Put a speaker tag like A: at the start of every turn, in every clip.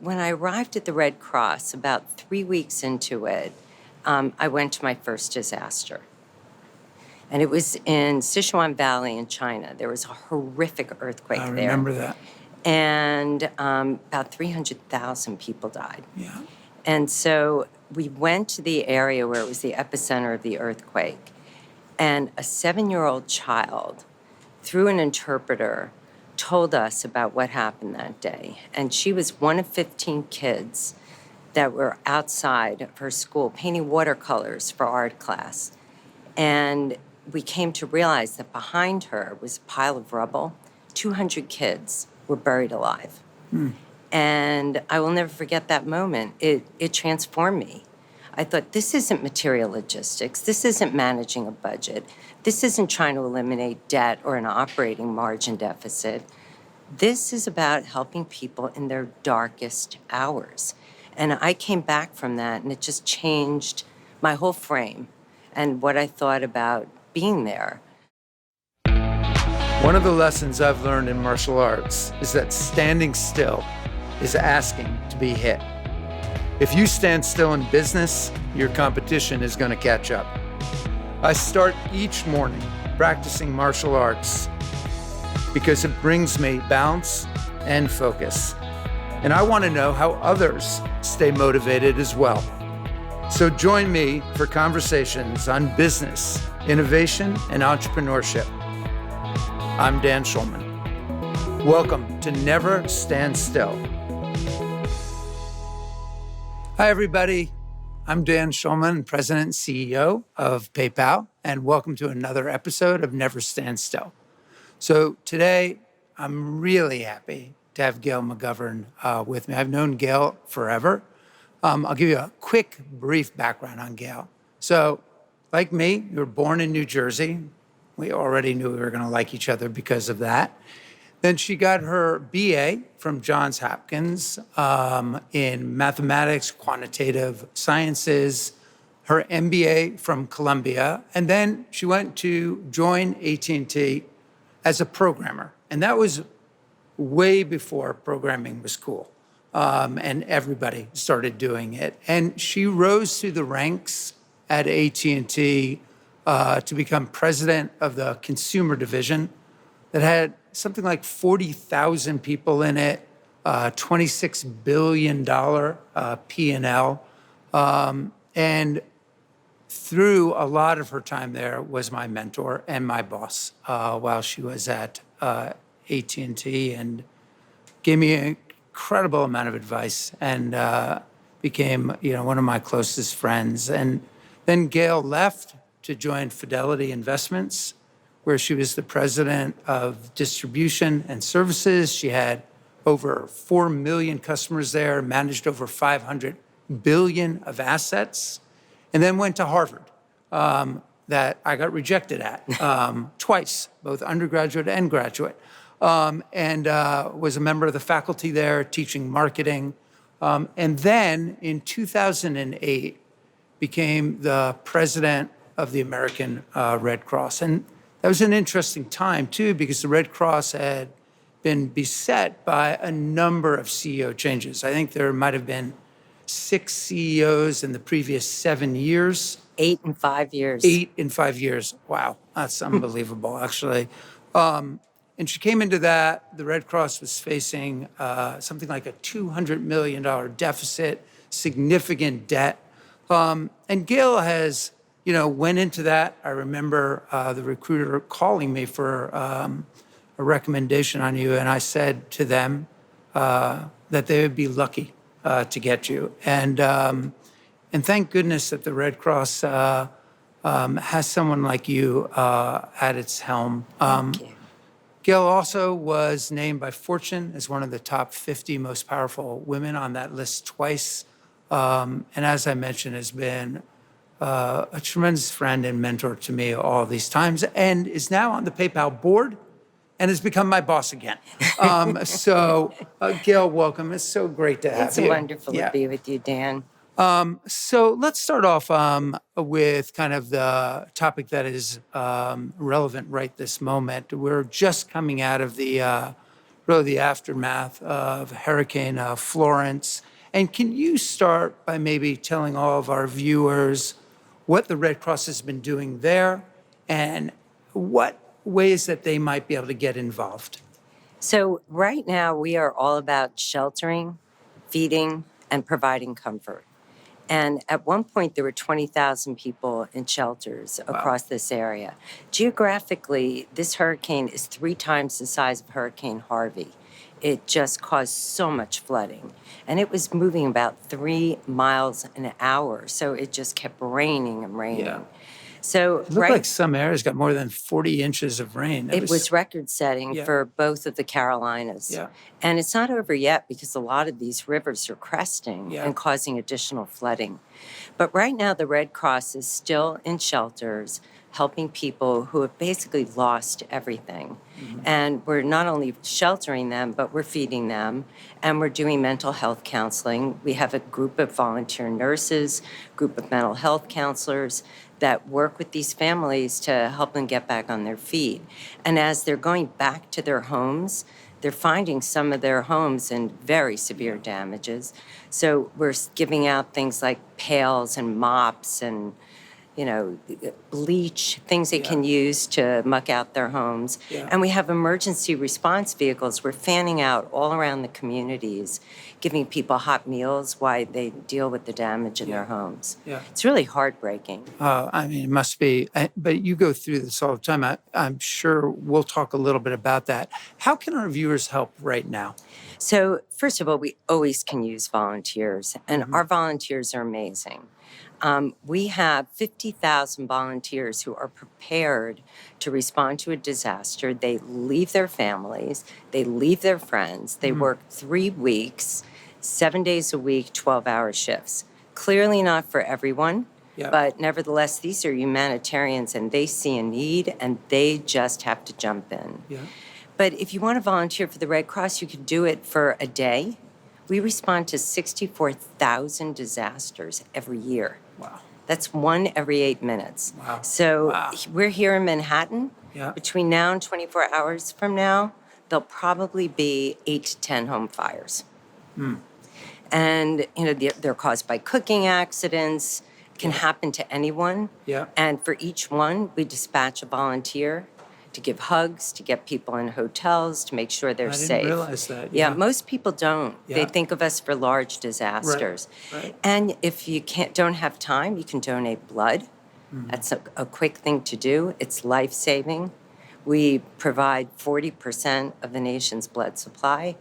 A: when I arrived at the Red Cross, about 3 weeks into it, I went to my first disaster. And it was in Sichuan Valley in China. There was a horrific earthquake there.
B: I remember that.
A: And about 300,000 people died.
B: Yeah.
A: And so we went to the area where it was the epicenter of the earthquake. And a 7-year-old child, through an interpreter, told us about what happened that day. And she was one of 15 kids that were outside of her school painting watercolors for art class. And we came to realize that behind her was a pile of rubble. 200 kids were buried alive. And I will never forget that moment. It transformed me. I thought, this isn't material logistics. This isn't managing a budget. This isn't trying to eliminate debt or an operating margin deficit. This is about helping people in their darkest hours. And I came back from that, and it just changed my whole frame and what I thought about being there.
B: One of the lessons I've learned in martial arts is that standing still is asking to be hit. If you stand still in business, your competition is going to catch up. I start each morning practicing martial arts because it brings me balance and focus. And I want to know how others stay motivated as well. So join me for conversations on business, innovation, and entrepreneurship. I'm Dan Schulman. Welcome to Never Stand Still. Hi, everybody. I'm Dan Schulman, President and CEO of PayPal, and welcome to another episode of Never Stand Still. So today, I'm really happy to have Gail McGovern with me. I've known Gail forever. I'll give you a quick, brief background on Gail. So, like me, you were born in New Jersey. We already knew we were going to like each other because of that. Then she got her BA from Johns Hopkins in mathematics, quantitative sciences, her MBA from Columbia, and then she went to join AT&T as a programmer. And that was way before programming was cool, and everybody started doing it. And she rose through the ranks at AT&T to become president of the consumer division that had something like 40,000 people in it, $26 billion P&L. And through a lot of her time there was my mentor and my boss while she was at AT&T, and gave me an incredible amount of advice and became one of my closest friends. And then Gail left to join Fidelity Investments, where she was the president of distribution and services. She had over 4 million customers there, managed over 500 billion of assets, and then went to Harvard, that I got rejected at twice, both undergraduate and graduate, and was a member of the faculty there teaching marketing. And then in 2008, became the president of the American Red Cross. And that was an interesting time, too, because the Red Cross had been beset by a number of CEO changes. I think there might have been 6 CEOs in the previous 7 years.
A: 8 in 5 years.
B: 8 in 5 years. Wow, that's unbelievable, actually. And she came into that. The Red Cross was facing something like a $200 million deficit, significant debt. And Gail has went into that. I remember the recruiter calling me for a recommendation on you, and I said to them that they would be lucky to get you. And thank goodness that the Red Cross has someone like you at its helm.
A: Thank you.
B: Gail also was named by Fortune as one of the top 50 most powerful women on that list twice. And as I mentioned, has been a tremendous friend and mentor to me all these times, and is now on the PayPal board and has become my boss again. So Gail, welcome. It's so great to have you.
A: It's wonderful to be with you, Dan.
B: So let's start off with kind of the topic that is relevant right this moment. We're just coming out of the really the aftermath of Hurricane Florence. And can you start by maybe telling all of our viewers what the Red Cross has been doing there and what ways that they might be able to get involved?
A: So, right now, we are all about sheltering, feeding, and providing comfort. And at one point, there were 20,000 people in shelters across this area. Geographically, this hurricane is 3 times the size of Hurricane Harvey. It just caused so much flooding. And it was moving about 3 miles an hour. So it just kept raining and raining.
B: Yeah.
A: So,
B: It looked like some areas got more than 40 inches of rain.
A: it was record setting
B: Yeah.
A: for both of the Carolinas.
B: Yeah.
A: And it's not over yet because a lot of these rivers are cresting
B: Yeah.
A: and causing additional flooding. But right now, the Red Cross is still in shelters helping people who have basically lost everything. And we're not only sheltering them, but we're feeding them and we're doing mental health counseling. We have a group of volunteer nurses, group of mental health counselors that work with these families to help them get back on their feet. And as they're going back to their homes, they're finding some of their homes in very severe damages. So we're giving out things like pails and mops and bleach, things they can use to muck out their homes.
B: Yeah.
A: And we have emergency response vehicles. We're fanning out all around the communities, giving people hot meals while they deal with the damage in their homes.
B: Yeah.
A: It's really heartbreaking.
B: I mean, it must be, but you go through this all the time. I'm sure we'll talk a little bit about that. How can our viewers help right now?
A: So, first of all, we always can use volunteers, and our volunteers are amazing. We have 50,000 volunteers who are prepared to respond to a disaster. They leave their families, they leave their friends, they work 3 weeks, 7 days a week, 12-hour shifts. Clearly not for everyone, but nevertheless, these are humanitarians and they see a need and they just have to jump in.
B: Yeah.
A: But if you want to volunteer for the Red Cross, you can do it for a day. We respond to 64,000 disasters every year.
B: Wow.
A: That's 1 every 8 minutes.
B: Wow.
A: So
B: Wow.
A: we're here in Manhattan.
B: Yeah.
A: Between now and 24 hours from now, there'll probably be 8 to 10 home fires. And, they're caused by cooking accidents, can happen to anyone.
B: Yeah.
A: And for each one, we dispatch a volunteer to give hugs, to get people in hotels, to make sure they're
B: I didn't
A: safe.
B: realize that.
A: Yeah, most people don't.
B: Yeah.
A: They think of us for large disasters.
B: Right.
A: And if you don't have time, you can donate blood. That's a quick thing to do. It's life-saving. We provide 40% of the nation's blood supply.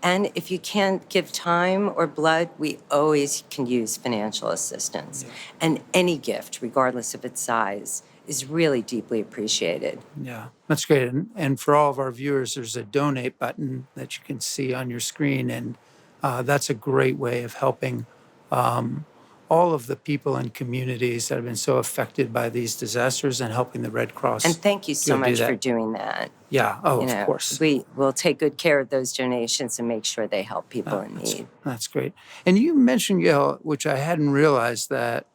A: And if you can't give time or blood, we always can use financial assistance. And any gift, regardless of its size, is really deeply appreciated.
B: Yeah, that's great. And for all of our viewers, there's a donate button that you can see on your screen. And that's a great way of helping all of the people and communities that have been so affected by these disasters and helping the Red Cross.
A: And thank you so
B: do
A: much
B: that.
A: for doing that.
B: Yeah, of course.
A: We will take good care of those donations and make sure they help people in need.
B: That's great. And you mentioned, Gail, which I hadn't realized, that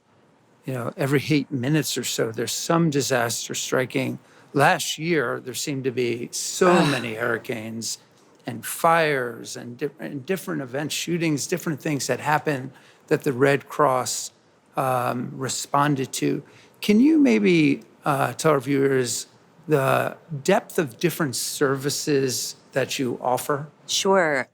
B: every 8 minutes or so, there's some disaster striking. Last year, there seemed to be so many hurricanes and fires and different events, shootings, different things that happened that the Red Cross responded to. Can you maybe tell our viewers the depth of different services that you offer?
A: Sure.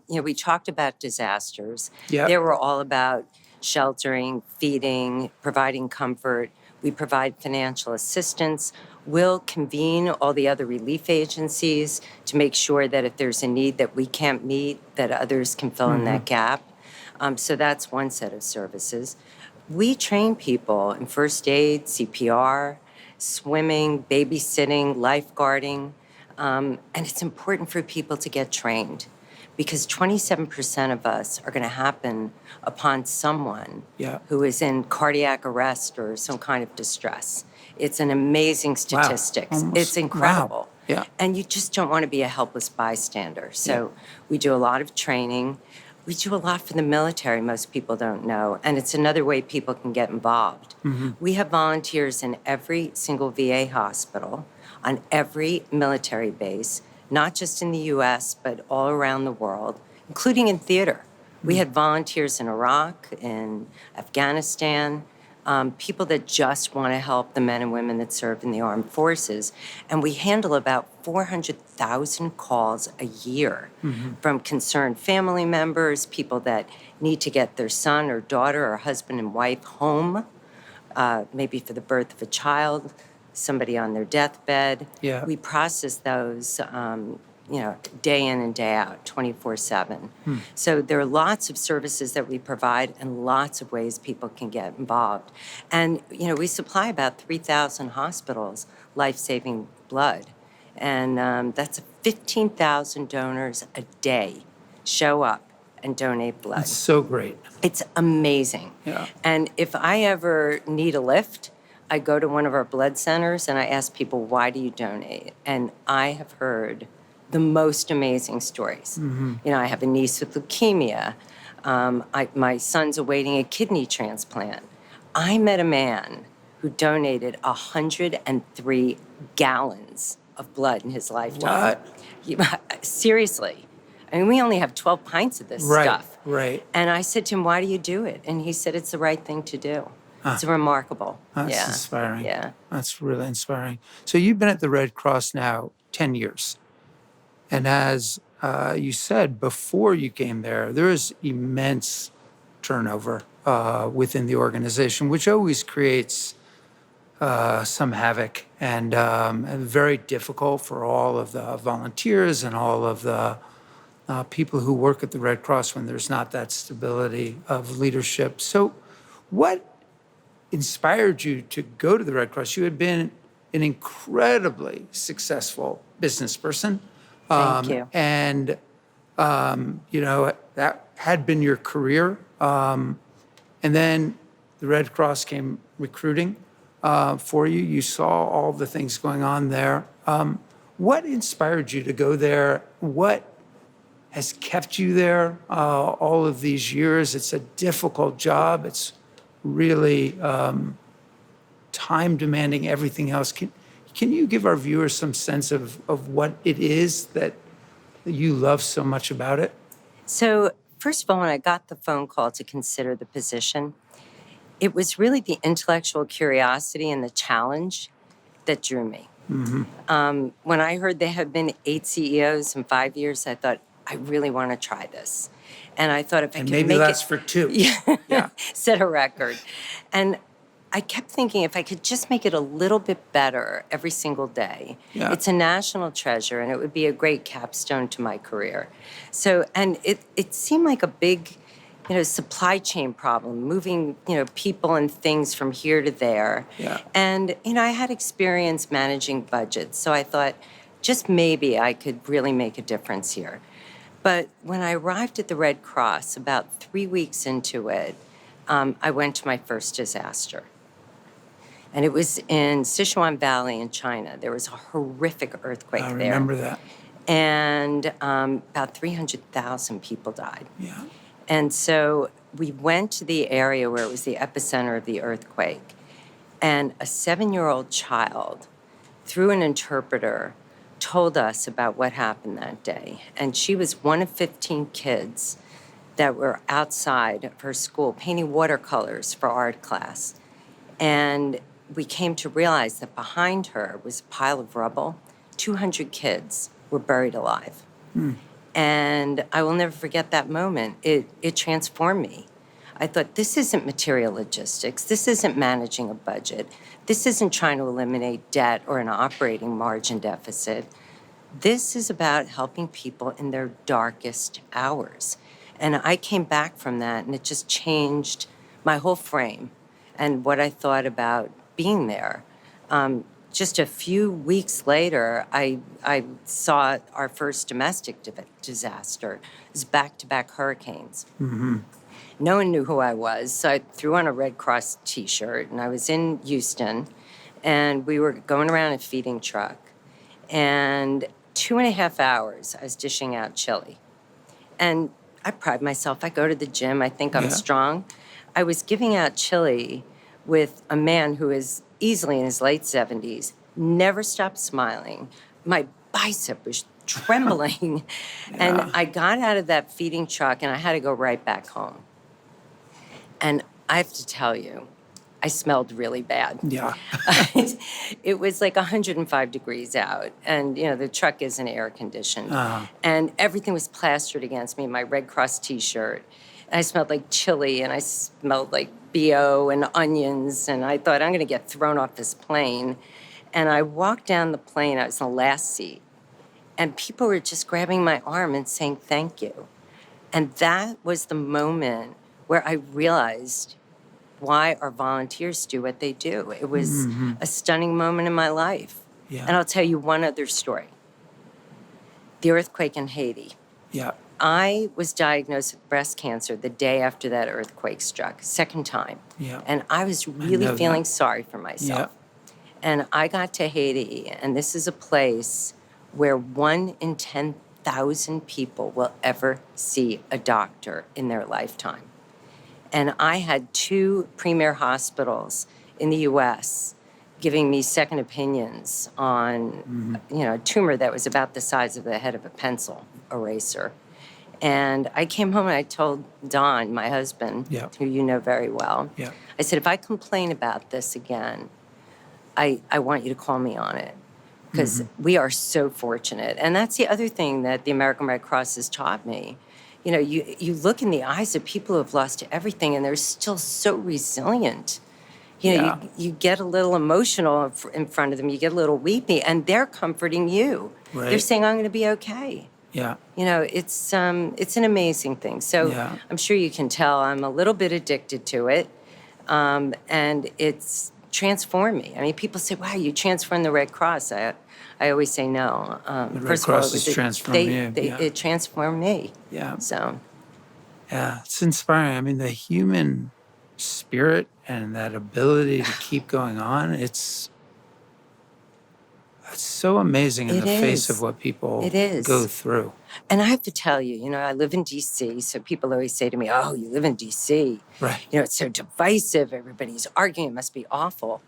A: We talked about disasters.
B: Yep.
A: They were all about sheltering, feeding, providing comfort. We provide financial assistance. We'll convene all the other relief agencies to make sure that if there's a need that we can't meet, that others can fill in that gap. So that's one set of services. We train people in first aid, CPR, swimming, babysitting, lifeguarding. And it's important for people to get trained because 27% of us are going to happen upon someone who is in cardiac arrest or some kind of distress. It's an amazing statistic. It's incredible.
B: Wow. Yeah.
A: And you just don't want to be a helpless bystander. So we do a lot of training. We do a lot for the military, most people don't know, and it's another way people can get involved. We have volunteers in every single VA hospital, on every military base, not just in the US, but all around the world, including in theater. We had volunteers in Iraq, in Afghanistan, people that just want to help the men and women that serve in the armed forces. And we handle about 400,000 calls a year from concerned family members, people that need to get their son or daughter or husband and wife home, maybe for the birth of a child, somebody on their deathbed.
B: Yeah.
A: We process those, day in and day out, 24/7. So there are lots of services that we provide and lots of ways people can get involved. And, we supply about 3,000 hospitals life-saving blood. And that's 15,000 donors a day show up and donate blood.
B: That's so great.
A: It's amazing.
B: Yeah.
A: And if I ever need a lift, I go to one of our blood centers and I ask people, why do you donate? And I have heard the most amazing stories. I have a niece with leukemia. My son's awaiting a kidney transplant. I met a man who donated 103 gallons of blood in his lifetime. Seriously. I mean, we only have 12 pints of this stuff.
B: Right.
A: And I said to him, why do you do it? And he said, it's the right thing to do. It's remarkable.
B: That's inspiring.
A: Yeah.
B: That's really inspiring. So you've been at the Red Cross now 10 years. And as you said, before you came there is immense turnover within the organization, which always creates some havoc and very difficult for all of the volunteers and all of the people who work at the Red Cross when there's not that stability of leadership. So what inspired you to go to the Red Cross? You had been an incredibly successful business person.
A: Thank you.
B: And, that had been your career. And then the Red Cross came recruiting for you. You saw all the things going on there. What inspired you to go there? What has kept you there all of these years? It's a difficult job. It's really time demanding, everything else. Can you give our viewers some sense of what it is that you love so much about it?
A: So, first of all, when I got the phone call to consider the position, it was really the intellectual curiosity and the challenge that drew me. When I heard there had been 8 CEOs in 5 years, I thought, I really want to try this. And I thought if I could
B: Maybe
A: make
B: that's
A: it,
B: for 2.
A: yeah, set a record. And I kept thinking if I could just make it a little bit better every single day, it's a national treasure and it would be a great capstone to my career. So, and it seemed like a big, supply chain problem, moving, people and things from here to there.
B: Yeah.
A: And, I had experience managing budgets. So I thought just maybe I could really make a difference here. But when I arrived at the Red Cross, about 3 weeks into it, I went to my first disaster. And it was in Sichuan Valley in China. There was a horrific earthquake there.
B: I remember that.
A: And about 300,000 people died.
B: Yeah.
A: And so we went to the area where it was the epicenter of the earthquake. And a 7-year-old child, through an interpreter, told us about what happened that day. And she was one of 15 kids that were outside of her school painting watercolors for art class. And we came to realize that behind her was a pile of rubble. 200 kids were buried alive. And I will never forget that moment. It transformed me. I thought, this isn't material logistics. This isn't managing a budget. This isn't trying to eliminate debt or an operating margin deficit. This is about helping people in their darkest hours. And I came back from that, and it just changed my whole frame and what I thought about being there. Just a few weeks later, I saw our first domestic disaster. It was back-to-back hurricanes. No one knew who I was, so I threw on a Red Cross T-shirt, and I was in Houston, and we were going around a feeding truck. And 2.5 hours, I was dishing out chili. And I pride myself. I go to the gym. I think I'm strong. I was giving out chili with a man who is easily in his late 70s, never stopped smiling. My bicep was trembling. And
B: Yeah.
A: I got out of that feeding truck and I had to go right back home. And I have to tell you, I smelled really bad.
B: Yeah.
A: It was like 105 degrees out, and the truck isn't air conditioned, and everything was plastered against me. My Red Cross T-shirt, and I smelled like chili, and I smelled like BO and onions, and I thought I'm going to get thrown off this plane. And I walked down the plane. I was in the last seat, and people were just grabbing my arm and saying thank you, and that was the moment where I realized why our volunteers do what they do. It was a stunning moment in my life.
B: Yeah.
A: And I'll tell you one other story. The earthquake in Haiti.
B: Yeah.
A: I was diagnosed with breast cancer the day after that earthquake struck, second time.
B: Yeah.
A: And I was really feeling
B: that.
A: sorry for myself.
B: Yeah.
A: And I got to Haiti, and this is a place where 1 in 10,000 people will ever see a doctor in their lifetime. And I had 2 premier hospitals in the U.S. giving me second opinions on, a tumor that was about the size of the head of a pencil eraser. And I came home and I told Don, my husband,
B: Yeah.
A: who you know very well,
B: Yeah.
A: I said, if I complain about this again, I want you to call me on it, because we are so fortunate. And that's the other thing that the American Red Cross has taught me. You look in the eyes of people who have lost everything, and they're still so resilient.
B: Yeah.
A: You get a little emotional in front of them, you get a little weepy, and they're comforting you.
B: Right.
A: They're saying, I'm going to be okay.
B: Yeah.
A: It's an amazing thing. So
B: Yeah.
A: I'm sure you can tell I'm a little bit addicted to it, and it's transformed me. I mean, people say, wow, you transformed the Red Cross. I always say no.
B: The Red
A: First of all,
B: Cross has transformed you. Yeah.
A: It transformed me.
B: Yeah.
A: So,
B: Yeah. It's inspiring. I mean, the human spirit and that ability to keep going on, it's so amazing in
A: It
B: the face
A: is.
B: of what people
A: It is.
B: go through.
A: and I have to tell you, I live in D.C., so people always say to me, oh, you live in D.C.
B: Right.
A: It's so divisive. Everybody's arguing. It must be awful.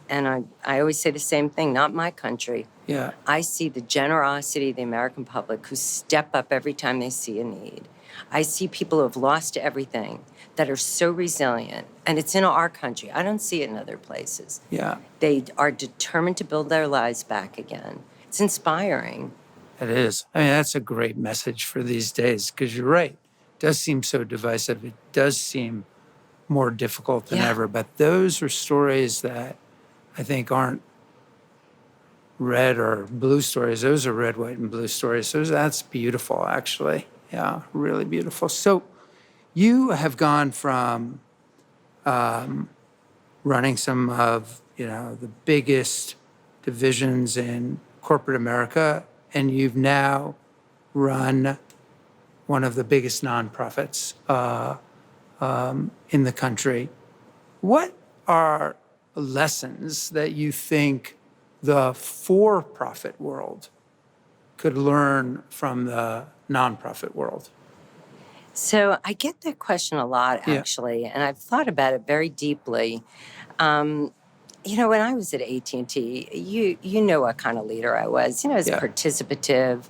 A: And I always say the same thing, not my country.
B: Yeah.
A: I see the generosity of the American public who step up every time they see a need. I see people who have lost everything that are so resilient, and it's in our country. I don't see it in other places.
B: Yeah.
A: They are determined to build their lives back again. It's inspiring.
B: It is. I mean, that's a great message for these days, because you're right. It does seem so divisive. It does seem more difficult than
A: Yeah.
B: ever. But those are stories that I think aren't red or blue stories. Those are red, white, and blue stories. So that's beautiful, actually. Yeah, really beautiful. So you have gone from running some of the biggest divisions in corporate America, and you've now run one of the biggest nonprofits in the country. What are lessons that you think the for-profit world could learn from the nonprofit world?
A: So I get that question a lot,
B: Yeah.
A: actually, and I've thought about it very deeply. When I was at AT&T, you know what kind of leader I was. I was
B: Yeah.
A: participative.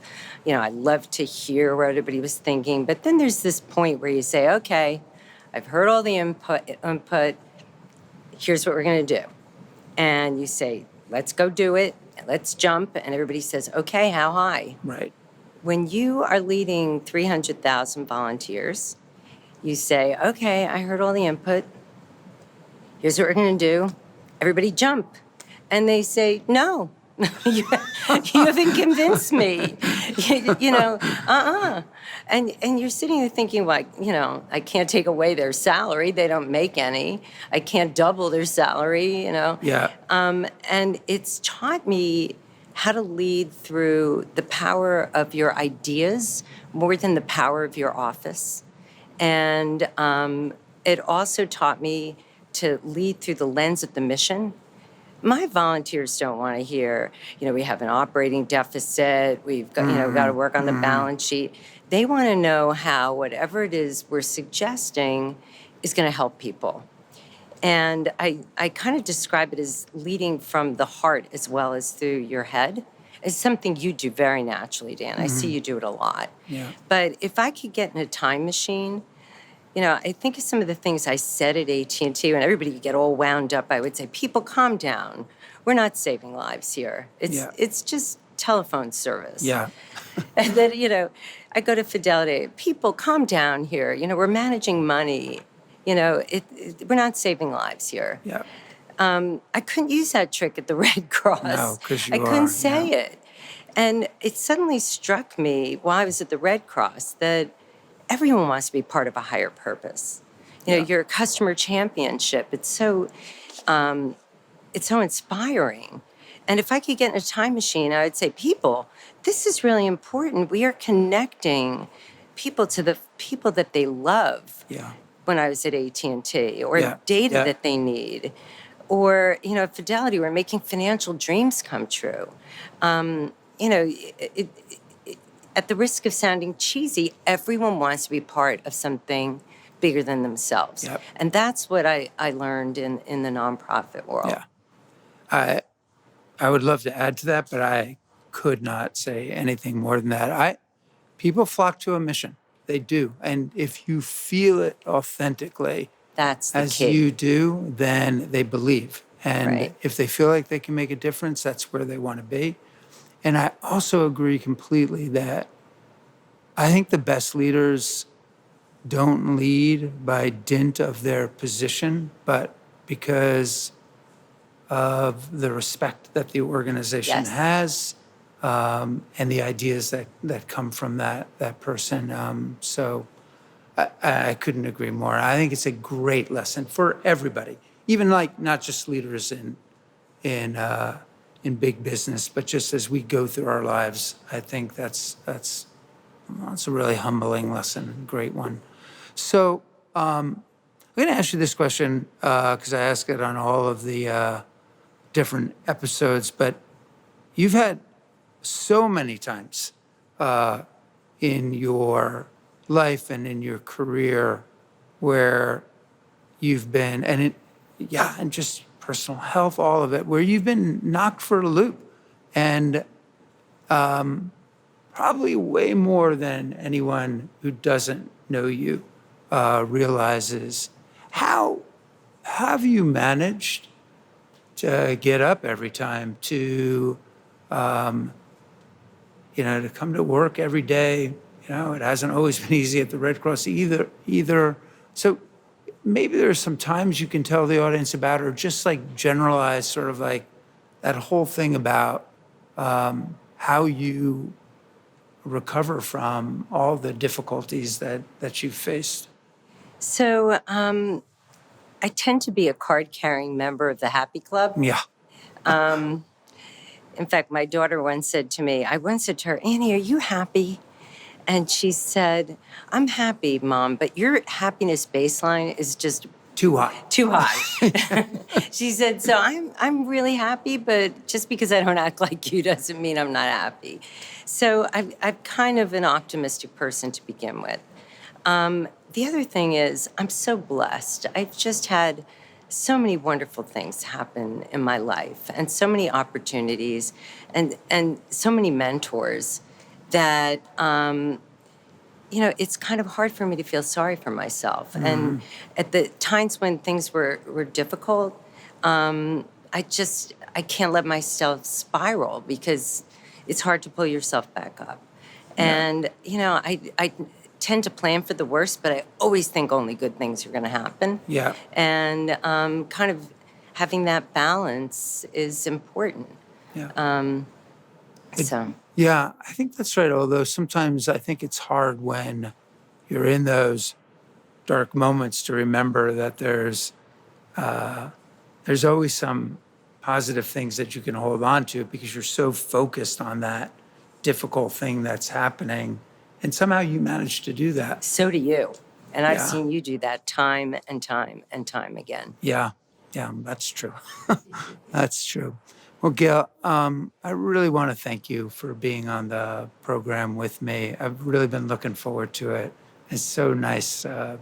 A: I loved to hear what everybody was thinking. But then there's this point where you say, okay, I've heard all the input. Here's what we're going to do. And you say, let's go do it. Let's jump. And everybody says, okay, how high?
B: Right.
A: When you are leading 300,000 volunteers, you say, okay, I heard all the input. Here's what we're going to do. Everybody jump. And they say, no, you haven't convinced me. And you're sitting there thinking, like, I can't take away their salary. They don't make any. I can't double their salary,
B: Yeah.
A: And it's taught me how to lead through the power of your ideas more than the power of your office. And it also taught me to lead through the lens of the mission. My volunteers don't want to hear, we have an operating deficit, we've got, got to work on the balance sheet. They want to know how whatever it is we're suggesting is going to help people. And I kind of describe it as leading from the heart as well as through your head. It's something you do very naturally, Dan. I see you do it a lot.
B: Yeah.
A: But if I could get in a time machine, I think of some of the things I said at AT&T when everybody would get all wound up. I would say, people, calm down. We're not saving lives here.
B: Yeah.
A: It's just telephone service.
B: Yeah.
A: And then, I go to Fidelity. People, calm down here. We're managing money. We're not saving lives here.
B: Yeah.
A: I couldn't use that trick at the Red Cross.
B: No, 'cause you
A: I couldn't
B: are,
A: say
B: yeah.
A: it. And it suddenly struck me while I was at the Red Cross that everyone wants to be part of a higher purpose. Your customer championship. It's so inspiring. And if I could get in a time machine, I would say, people, this is really important. We are connecting people to the people that they love.
B: Yeah.
A: When I was at AT&T, or
B: Yeah.
A: data
B: Yeah.
A: that they need, or at Fidelity, we're making financial dreams come true. At the risk of sounding cheesy, everyone wants to be part of something bigger than themselves.
B: Yep.
A: And that's what I learned in the nonprofit world.
B: Yeah. I would love to add to that, but I could not say anything more than that. People flock to a mission. They do. And if you feel it authentically,
A: That's the
B: as
A: key.
B: you do, then they believe. And
A: Right.
B: if they feel like they can make a difference, that's where they want to be. And I also agree completely that I think the best leaders don't lead by dint of their position, but because of the respect that the organization
A: Yes.
B: has, and the ideas that come from that person. So I couldn't agree more. I think it's a great lesson for everybody, even like not just leaders in big business, but just as we go through our lives. I think that's a really humbling lesson, great one. So I'm going to ask you this question because I ask it on all of the different episodes, but you've had so many times in your life and in your career where you've been, and just personal health, all of it, where you've been knocked for a loop, and probably way more than anyone who doesn't know you realizes. How have you managed to get up every time to to come to work every day? It hasn't always been easy at the Red Cross either. So maybe there's some times you can tell the audience about, or just like generalize sort of like that whole thing about how you recover from all the difficulties that you've faced.
A: So I tend to be a card-carrying member of the Happy Club.
B: Yeah.
A: In fact, my daughter once said to me, I once said to her, Annie, are you happy? And she said, I'm happy, Mom, but your happiness baseline is just
B: Too high.
A: too high. She said, so I'm really happy, but just because I don't act like you doesn't mean I'm not happy. So I'm kind of an optimistic person to begin with. The other thing is I'm so blessed. I've just had so many wonderful things happen in my life, and so many opportunities, and so many mentors that it's kind of hard for me to feel sorry for myself. Mm-hmm. And at the times when things were difficult, I can't let myself spiral because it's hard to pull yourself back up. Yeah. And I tend to plan for the worst, but I always think only good things are going to happen.
B: Yeah.
A: And kind of having that balance is important.
B: Yeah.
A: So.
B: Yeah, I think that's right. Although sometimes I think it's hard when you're in those dark moments to remember that there's always some positive things that you can hold on to because you're so focused on that difficult thing that's happening. And somehow you manage to do that.
A: So do you. And I've
B: Yeah.
A: seen you do that time and time and time again.
B: Yeah, that's true. That's true. Well, Gail, I really want to thank you for being on the program with me. I've really been looking forward to it. It's so nice to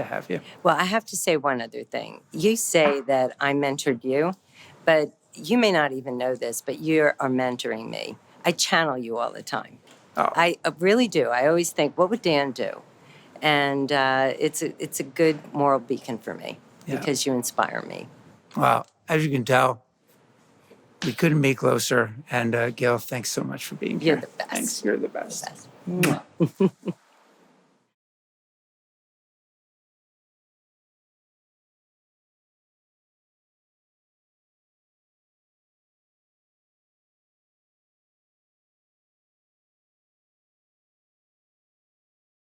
B: have you.
A: Well, I have to say one other thing. You say that I mentored you, but you may not even know this, but you are mentoring me. I channel you all the time.
B: Oh.
A: I really do. I always think, what would Dan do? And it's a good moral beacon for me because you inspire me.
B: Well, as you can tell, we couldn't be closer. And Gail, thanks so much for being
A: You're
B: here.
A: the best.
B: Thanks. You're the best.
A: The best.